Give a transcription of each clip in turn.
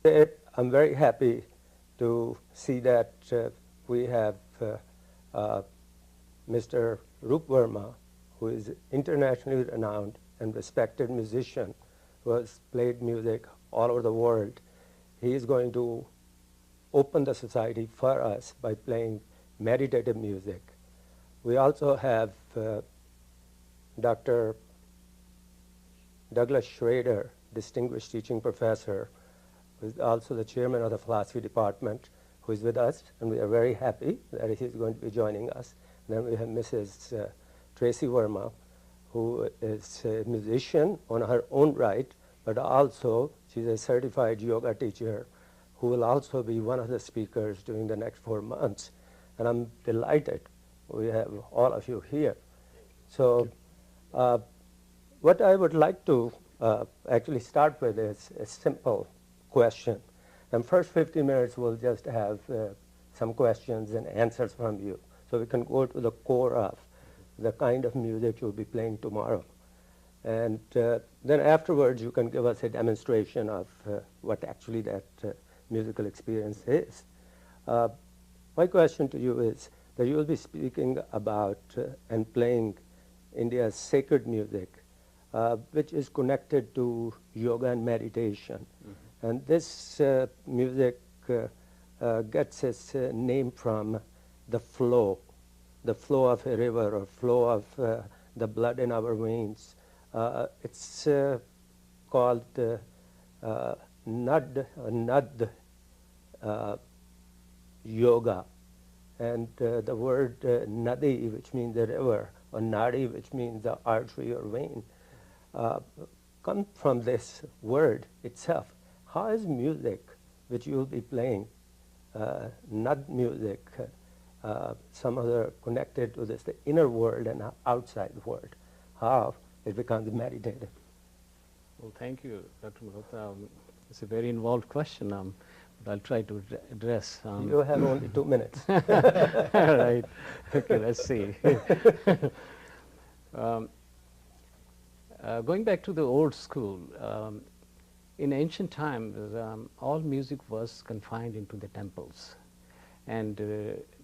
I'm very happy to see that we have Mr. Roop Verma, who is internationally renowned and respected musician who has played music all over the world. He is going to open the society for us by playing meditative music. We also have Dr. Douglas Schrader, distinguished teaching professor, who is also the chairman of the philosophy department, who is with us, and we are very happy that he is going to be joining us. And then we have Mrs. Tracy Verma, who is a musician on her own right, but also she's a certified yoga teacher who will also be one of the speakers during the next 4 months. And I'm delighted we have all of you here. So what I would like to actually start with is a simple question. And first 50 minutes we'll just have some questions and answers from you. So we can go to the core of the kind of music you'll be playing tomorrow. And then afterwards you can give us a demonstration of what actually that musical experience is. My question to you is that you will be speaking about and playing India's sacred music, which is connected to yoga and meditation. Mm-hmm. And this music gets its name from the flow of a river or flow of the blood in our veins. It's called Nad yoga. And the word nadi, which means the river, or nadi, which means the artery or vein, come from this word itself. How is music, which you will be playing, nad music, some other connected to this, the inner world and outside world, how it becomes meditative? Well, thank you, Dr. Malhotra. It's a very involved question, but I'll try to address. You have only 2 minutes. Right. Okay, let's see. Going back to the old school, in ancient times, all music was confined into the temples, and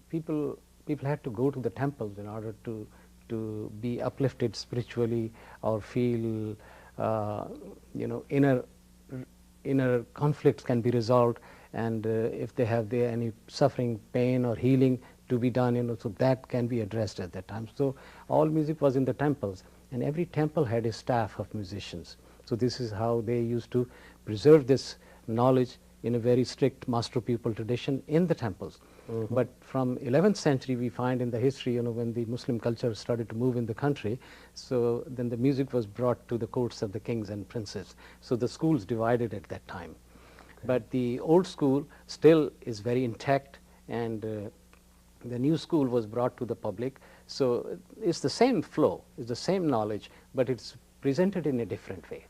people had to go to the temples in order to be uplifted spiritually or feel inner conflicts can be resolved, and if they have any suffering, pain or healing to be done, so that can be addressed at that time. So all music was in the temples, and every temple had a staff of musicians. So this is how they used to preserve this knowledge in a very strict master-pupil tradition in the temples. Mm-hmm. But from 11th century we find in the history, when the Muslim culture started to move in the country, so then the music was brought to the courts of the kings and princes. So the schools divided at that time. Okay. But the old school still is very intact, and the new school was brought to the public. So it's the same flow, it's the same knowledge, but it's presented in a different way.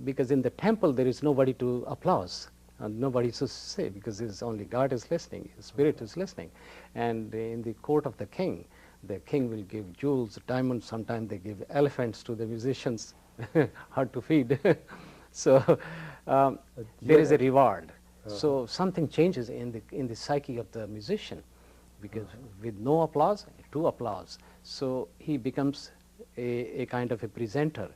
Because in the temple there is nobody to applause, and nobody to say, because it's only God is listening, the spirit is listening. And in the court of the king will give jewels, diamonds, sometimes they give elephants to the musicians, hard to feed. So there is a reward. So something changes in the psyche of the musician, because with no applause, to applause. So he becomes a kind of a presenter.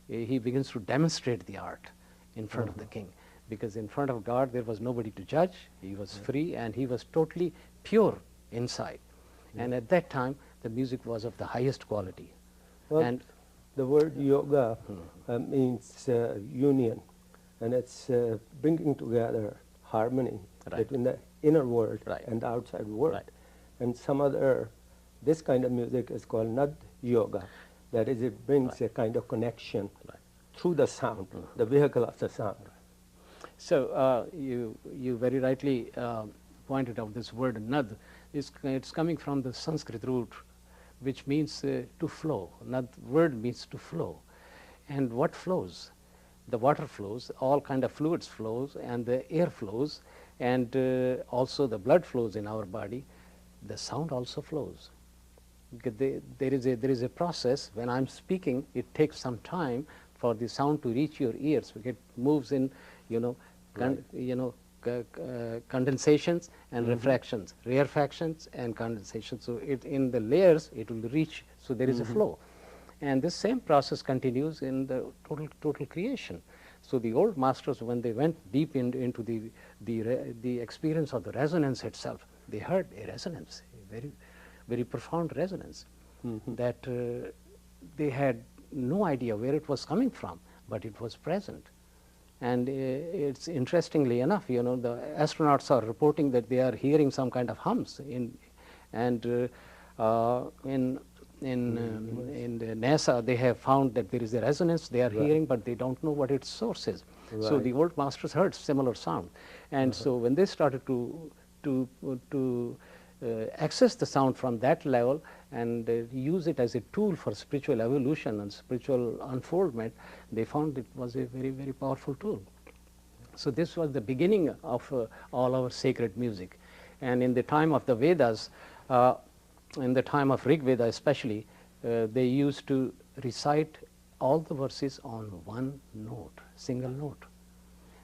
He begins to demonstrate the art in front of the king, because in front of God there was nobody to judge. He was free, and he was totally pure inside. And at that time the music was of the highest quality. Well, and the word yoga means union, and it's bringing together harmony between the inner world and the outside world. Right. And this kind of music is called Nad yoga. That is, it brings a kind of connection through the sound, the vehicle of the sound. So you very rightly pointed out this word nad. It's coming from the Sanskrit root, which means to flow. Nad word means to flow. And what flows? The water flows, all kind of fluids flows, and the air flows, and also the blood flows in our body. The sound also flows. There is a process. When I'm speaking, it takes some time for the sound to reach your ears. It moves in, condensations and refractions, rarefactions and condensations. So in the layers it will reach, so there is a flow. And this same process continues in the total creation. So the old masters, when they went deep into the experience of the resonance itself, they heard a resonance, a very profound resonance that they had no idea where it was coming from, but it was present. And it's interestingly enough, the astronauts are reporting that they are hearing some kind of hums in the NASA. They have found that there is a resonance they are hearing, but they don't know what its source is. So the old masters heard similar sound, and so when they started to access the sound from that level and use it as a tool for spiritual evolution and spiritual unfoldment, they found it was a very powerful tool. So this was the beginning of all our sacred music. And in the time of the Vedas, in the time of Rig Veda especially, they used to recite all the verses on one note, single note.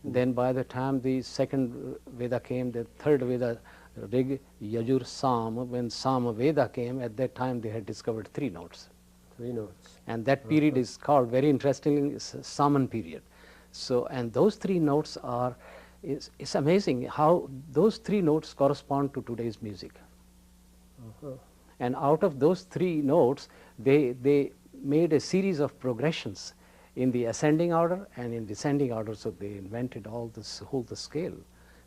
Then by the time the second Veda came, the third Veda, Rig, Yajur, Sam, when Sama Veda came, at that time they had discovered 3 notes. 3 notes. And that period is called, very interestingly, Saman period. So, and those 3 notes are, it's amazing how those 3 notes correspond to today's music. And out of those 3 notes, they made a series of progressions in the ascending order and in descending order. So they invented all this whole scale.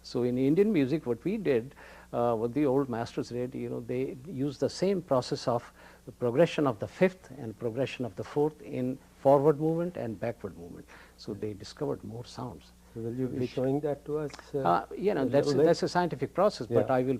So in Indian music, what we did, what the old masters did, they used the same process of the progression of the 5th and progression of the 4th in forward movement and backward movement. So they discovered more sounds. So will you be showing that to us? That's a scientific process, but I will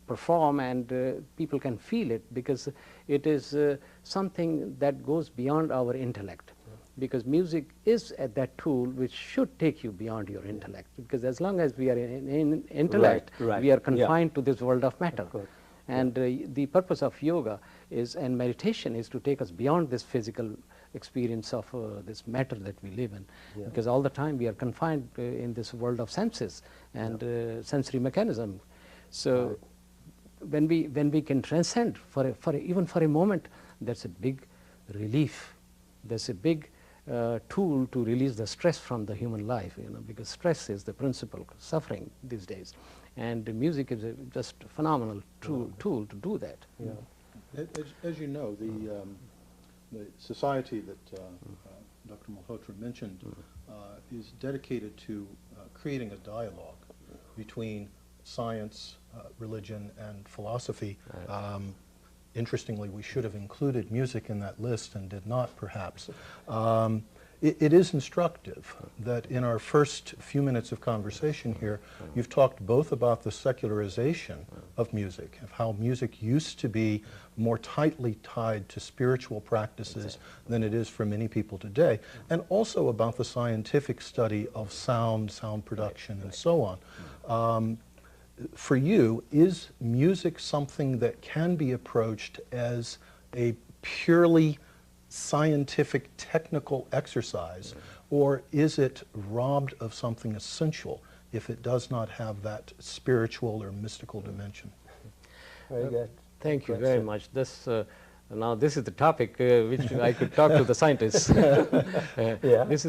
perform and people can feel it, because it is something that goes beyond our intellect. Because music is that tool which should take you beyond your intellect, because as long as we are in intellect, we are confined to this world of matter. And the purpose of yoga is, and meditation is, to take us beyond this physical experience of this matter that we live in, because all the time we are confined in this world of senses and sensory mechanism. So when we can transcend even for a moment, that's a big relief. That's a big tool to release the stress from the human life, because stress is the principal suffering these days, and music is just a phenomenal tool to do that. As you know, the society that Dr. Malhotra mentioned is dedicated to creating a dialogue between science, religion, and philosophy. Interestingly, we should have included music in that list and did not, perhaps. It is instructive that in our first few minutes of conversation here, you've talked both about the secularization of music, of how music used to be more tightly tied to spiritual practices than it is for many people today, and also about the scientific study of sound production, and so on. For you, is music something that can be approached as a purely scientific, technical exercise, or is it robbed of something essential if it does not have that spiritual or mystical dimension? Very good. Thank you very much. Now this is the topic which I could talk to the scientists. This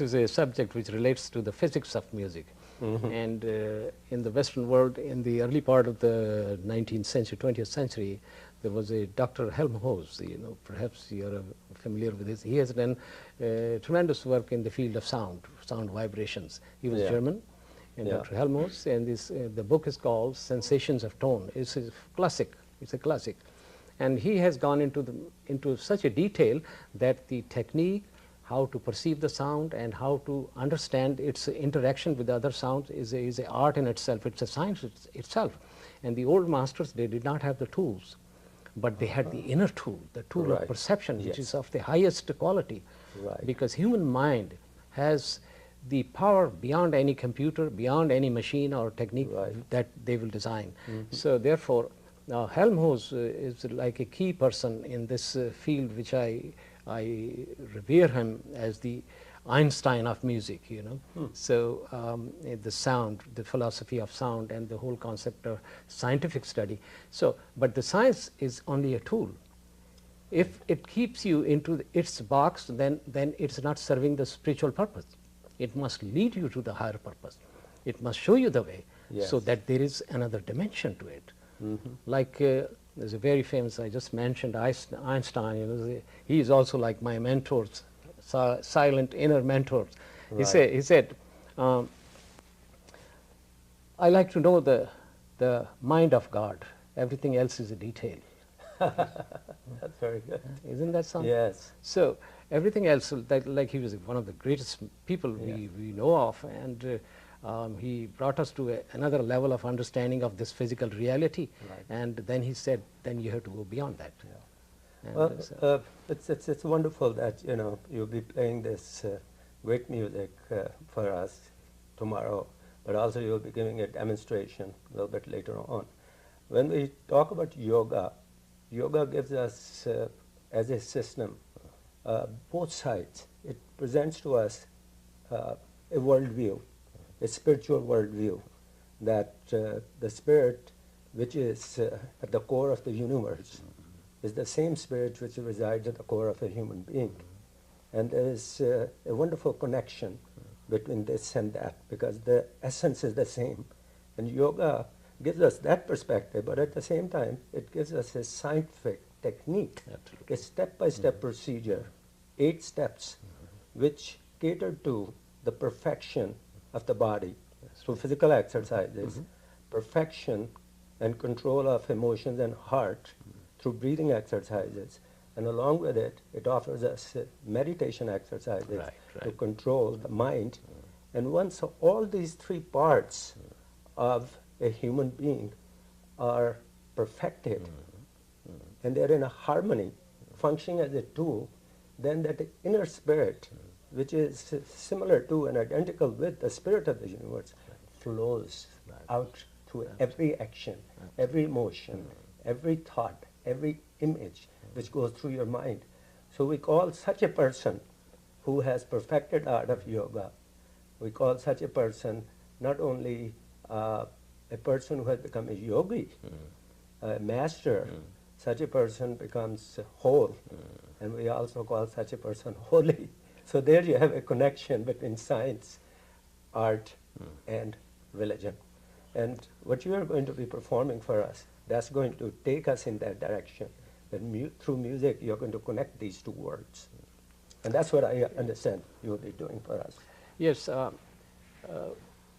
is a subject which relates to the physics of music. And in the Western world, in the early part of the 19th century, 20th century, there was a Dr. Helmholtz. Perhaps you are familiar with this. He has done tremendous work in the field of sound vibrations. He was German, and Dr. Helmholtz, and the book is called Sensations of Tone. It's a classic. It's a classic. And he has gone into such a detail that the technique, how to perceive the sound and how to understand its interaction with other sounds is an art in itself. It's a science itself. And the old masters, they did not have the tools, but they had the inner tool, the tool of perception, which is of the highest quality. Because human mind has the power beyond any computer, beyond any machine or technique that they will design. So therefore, Helmholtz is like a key person in this field, which I revere him as the Einstein of music, you know. So the sound, the philosophy of sound, and the whole concept of scientific study. So, but the science is only a tool. If it keeps you into its box, then it's not serving the spiritual purpose. It must lead you to the higher purpose. It must show you the way, so Yes. that there is another dimension to it. Like there's a very famous, I just mentioned Einstein, you know, he is also like my mentors, silent inner mentors. He said, I like to know the mind of God. Everything else is a detail. That's very good. Isn't that something? Yes. So everything else, like he was one of the greatest people we know of, and he brought us to another level of understanding of this physical reality. Right. And then he said, then you have to go beyond that. And Well, so- it's wonderful that you'll be playing this great music for us tomorrow, but also you'll be giving a demonstration a little bit later on. When we talk about yoga, yoga gives us as a system both sides. It presents to us a worldview, a spiritual worldview, that the spirit which is at the core of the universe is the same spirit which resides at the core of a human being. And there is a wonderful connection between this and that, because the essence is the same. And yoga gives us that perspective, but at the same time, it gives us a scientific technique, a step-by-step procedure, 8 steps, which cater to the perfection of the body through physical exercises, perfection and control of emotions and heart through breathing exercises. And along with it, it offers us meditation exercises to control the mind. And once all these 3 parts of a human being are perfected, and they're in a harmony, functioning as a tool, then that inner spirit, which is similar to and identical with the spirit of the universe, flows out through every action, every emotion, every thought, every image which goes through your mind. So we call such a person who has perfected art of yoga, we call such a person not only a person who has become a yogi, a master, such a person becomes whole, and we also call such a person holy. So there you have a connection between science, art, and religion. And what you are going to be performing for us, that's going to take us in that direction. That through music, you're going to connect these 2 worlds. And that's what I understand you will be doing for us. Yes,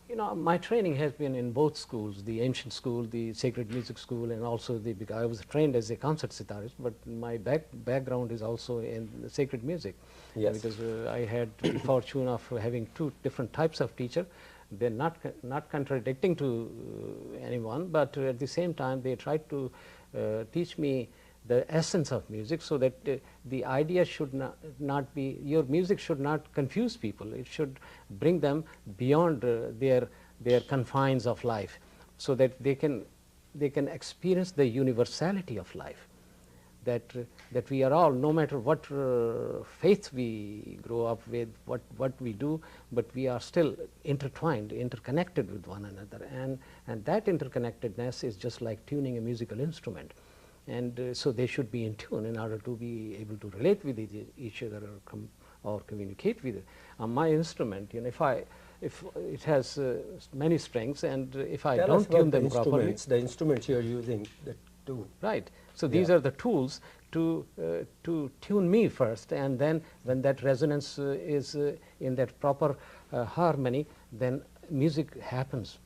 you know, my training has been in both schools, the ancient school, the sacred music school, and also because I was trained as a concert sitarist, but my background is also in the sacred music. Yes. Because I had the fortune of having 2 different types of teacher. They're not contradicting to anyone, but at the same time they tried to teach me the essence of music, so that the idea should not be, your music should not confuse people. It should bring them beyond their confines of life, so that they can experience the universality of life. That we are all, no matter what faith we grow up with, what we do, but we are still intertwined, interconnected with one another, and that interconnectedness is just like tuning a musical instrument. And so they should be in tune in order to be able to relate with each other or communicate with it. My instrument, you know, if it has many strings, and if I don't tune them properly, the instruments you're using, the 2. right. So these are the tools to tune me first, and then when that resonance is in that proper harmony, then music happens.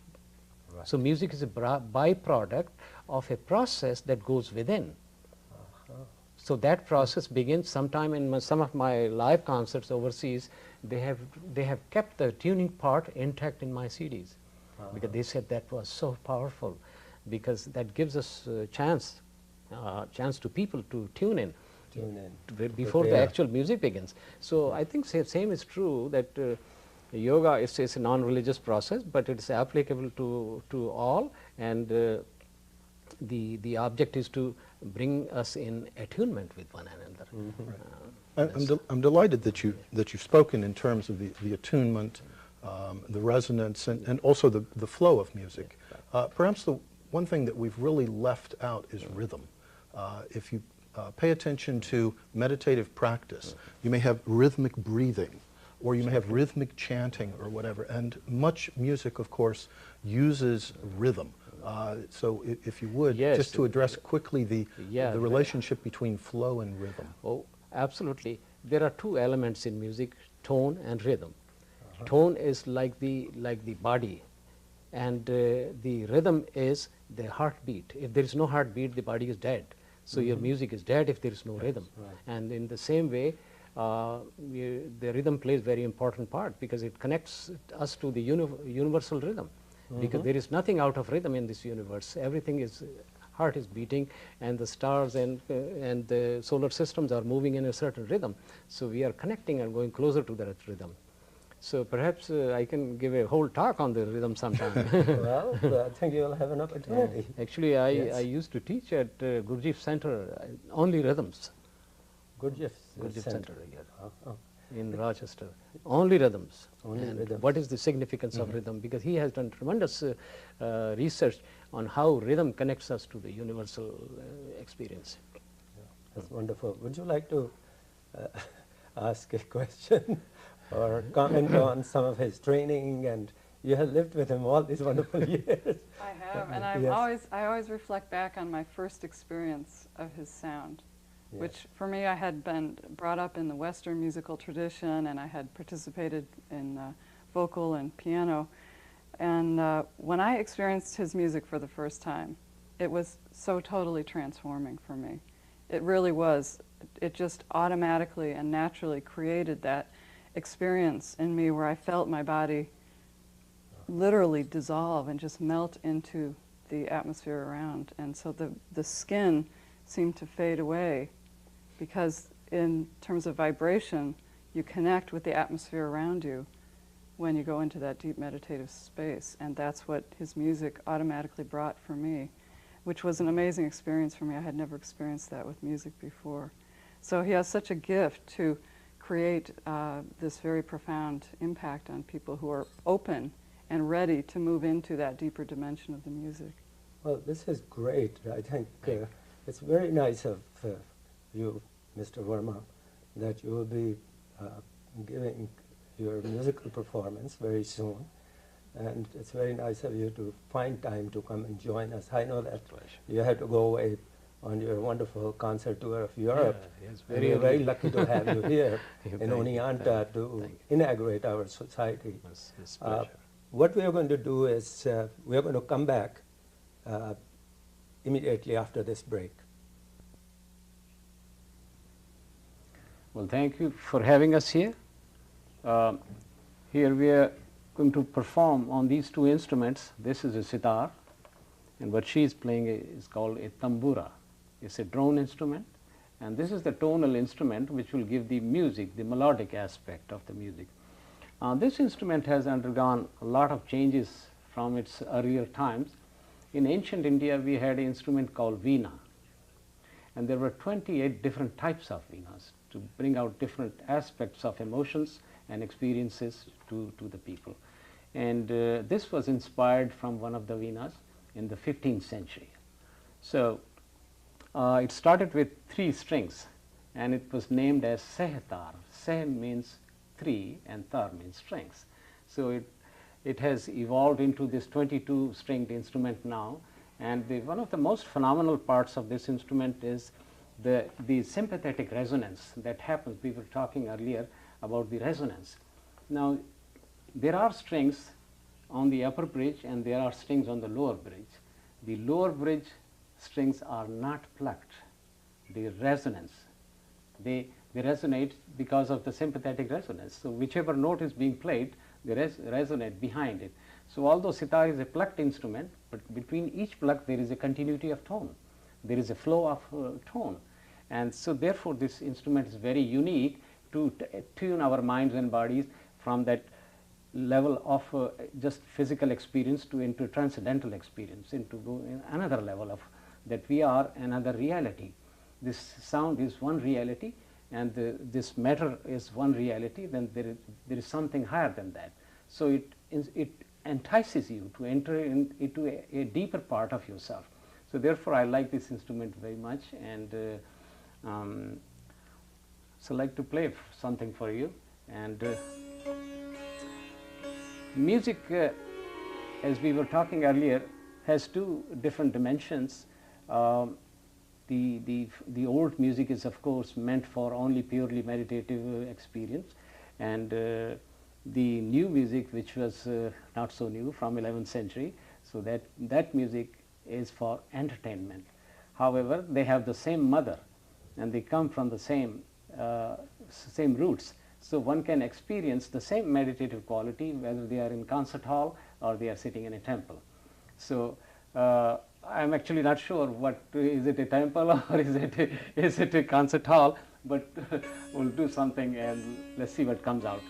Right. So music is a byproduct of a process that goes within. So that process begins sometime in some of my live concerts overseas. They have kept the tuning part intact in my CDs, because they said that was so powerful, because that gives us chance to people to tune in before the actual music begins. So I think same is true, that yoga is a non-religious process, but it is applicable to all, and the object is to bring us in attunement with one another. I'm delighted that you've spoken in terms of the attunement, the resonance, and also the flow of music. Perhaps the one thing that we've really left out is rhythm. If you pay attention to meditative practice, you may have rhythmic breathing, or you may have rhythmic chanting or whatever, and much music, of course, uses rhythm. So if you would, Yes. just to address quickly the relationship between flow and rhythm. Oh, absolutely. There are two elements in music, tone and rhythm. Tone is like the body, and the rhythm is the heartbeat. If there is no heartbeat, the body is dead. So your music is dead if there is no rhythm. And in the same way, the rhythm plays very important part because it connects us to the universal rhythm. Because there is nothing out of rhythm in this universe. Everything is, heart is beating, and the stars and the solar systems are moving in a certain rhythm. So we are connecting and going closer to that rhythm. So perhaps I can give a whole talk on the rhythm sometime. Well, I think you will have an opportunity. Actually, I Yes. used to teach at Gurdjieff Center, only rhythms. Gurdjieff Gurdjieff Center. Center, yeah. Oh. In Rochester, only rhythms. Only And rhythms. what is the significance of rhythm? Because he has done tremendous research on how rhythm connects us to the universal experience. That's wonderful. Would you like to ask a question or comment on some of his training? And you have lived with him all these wonderful years. I have, and Yes. I always reflect back on my first experience of his sound, Yes. which for me I had been brought up in the Western musical tradition, and I had participated in vocal and piano. And when I experienced his music for the first time, it was so totally transforming for me. It really was. It just automatically and naturally created that experience in me where I felt my body literally dissolve and just melt into the atmosphere around. And so the skin seemed to fade away, because in terms of vibration, you connect with the atmosphere around you when you go into that deep meditative space. And that's what his music automatically brought for me, which was an amazing experience for me. I had never experienced that with music before. So he has such a gift to create this very profound impact on people who are open and ready to move into that deeper dimension of the music. Well, this is great. I think it's very nice of you, Mr. Verma, that you will be giving your musical performance very soon. And it's very nice of you to find time to come and join us. I know that you had to go away on your wonderful concert tour of Europe. Yes, And we're very lucky to have you here in Thank you, Oneonta to thank you. inaugurate our society. It's pleasure. What we are going to do is we are going to come back immediately after this break. Well, thank you for having us here. Here we are going to perform on these two instruments. This is a sitar, and what she is playing is called a tambura. It's a drone instrument, and this is the tonal instrument which will give the music, the melodic aspect of the music. This instrument has undergone a lot of changes from its earlier times. In ancient India, we had an instrument called veena, and there were 28 different types of veenas to bring out different aspects of emotions and experiences to the people. And this was inspired from one of the veenas in the 15th century. So it started with 3 strings, and it was named as sehtar. Seh means 3 and tar means strings. So it has evolved into this 22 stringed instrument now, and one of the most phenomenal parts of this instrument is the sympathetic resonance that happens. We were talking earlier about the resonance. Now there are strings on the upper bridge and there are strings on the lower bridge. The lower bridge strings are not plucked. The resonance, they resonate because of the sympathetic resonance. So whichever note is being played, they resonate behind it. So although sitar is a plucked instrument, but between each pluck there is a continuity of tone. There is a flow of tone. And so therefore this instrument is very unique to tune our minds and bodies from that level of just physical experience into transcendental experience, into another level of that we are another reality. This sound is one reality, and this matter is one reality, then there is something higher than that. So it entices you to enter into a deeper part of yourself. So therefore I like this instrument very much, and so I like to play something for you. And music, as we were talking earlier, has two different dimensions. The old music is of course meant for only purely meditative experience, and the new music, which was not so new, from 11th century, so that music is for entertainment. However, they have the same mother and they come from the same roots, so one can experience the same meditative quality whether they are in concert hall or they are sitting in a temple. So I am actually not sure what is it, a temple or is it a concert hall, but we'll do something and let's see what comes out.